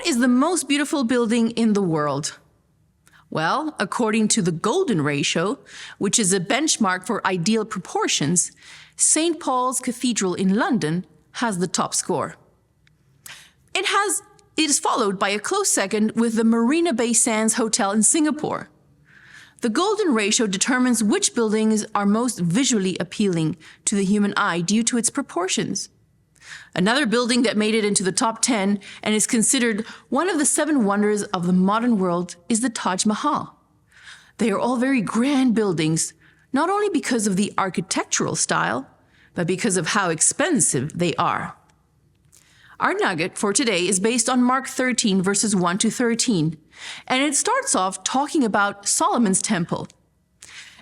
What is the most beautiful building in the world? Well, according to the golden ratio, which is a benchmark for ideal proportions, St. Paul's Cathedral in London has the top score. It is followed by a close second with the Marina Bay Sands Hotel in Singapore. The golden ratio determines which buildings are most visually appealing to the human eye due to its proportions. Another building that made it into the top 10 and is considered one of the 7 wonders of the modern world is the Taj Mahal. They are all very grand buildings, not only because of the architectural style, but because of how expensive they are. Our nugget for today is based on Mark 13, verses 1 to 13, and it starts off talking about Solomon's temple.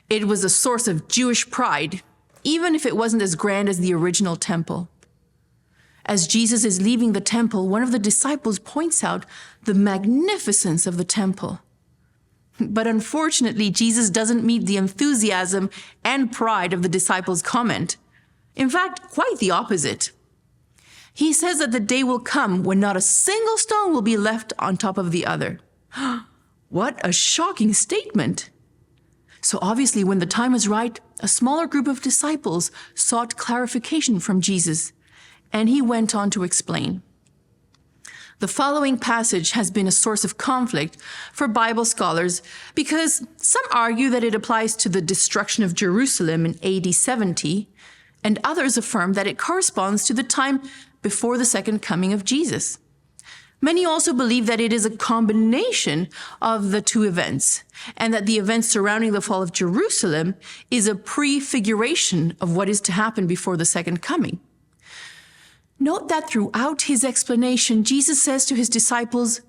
It was a source of Jewish pride, even if it wasn't as grand as the original temple. As Jesus is leaving the temple, one of the disciples points out the magnificence of the temple. But unfortunately, Jesus doesn't meet the enthusiasm and pride of the disciples' comment. In fact, quite the opposite. He says that the day will come when not a single stone will be left on top of the other. What a shocking statement! So obviously, when the time was right, a smaller group of disciples sought clarification from Jesus, and he went on to explain. The following passage has been a source of conflict for Bible scholars because some argue that it applies to the destruction of Jerusalem in AD 70, and others affirm that it corresponds to the time before the second coming of Jesus. Many also believe that it is a combination of the two events, and that the events surrounding the fall of Jerusalem is a prefiguration of what is to happen before the second coming. Note that throughout his explanation, Jesus says to his disciples,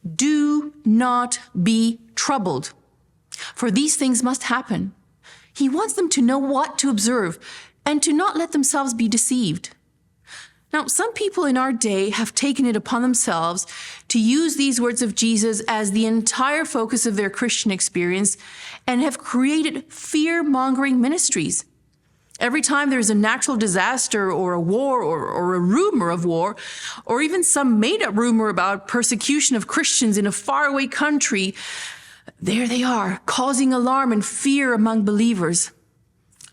"Do not be troubled, for these things must happen." He wants them to know what to observe and to not let themselves be deceived. Now, some people in our day have taken it upon themselves to use these words of Jesus as the entire focus of their Christian experience and have created fear-mongering ministries. Every time there's a natural disaster or a war or a rumor of war, or even some made-up rumor about persecution of Christians in a faraway country, there they are, causing alarm and fear among believers.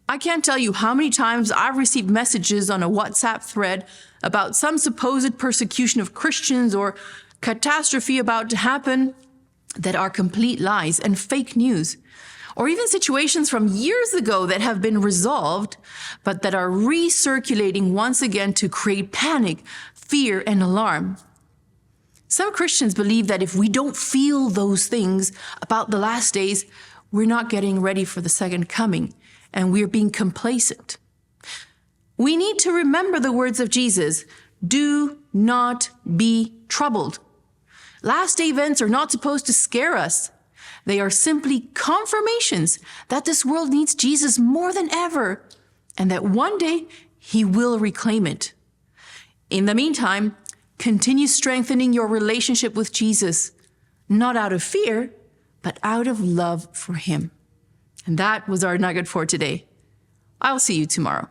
I can't tell you how many times I've received messages on a WhatsApp thread about some supposed persecution of Christians or catastrophe about to happen that are complete lies and fake news, or even situations from years ago that have been resolved, but that are recirculating once again to create panic, fear, and alarm. Some Christians believe that if we don't feel those things about the last days, we're not getting ready for the second coming, and we're being complacent. We need to remember the words of Jesus, "Do not be troubled." Last day events are not supposed to scare us. They are simply confirmations that this world needs Jesus more than ever, and that one day he will reclaim it. In the meantime, continue strengthening your relationship with Jesus, not out of fear, but out of love for him. And that was our nugget for today. I'll see you tomorrow.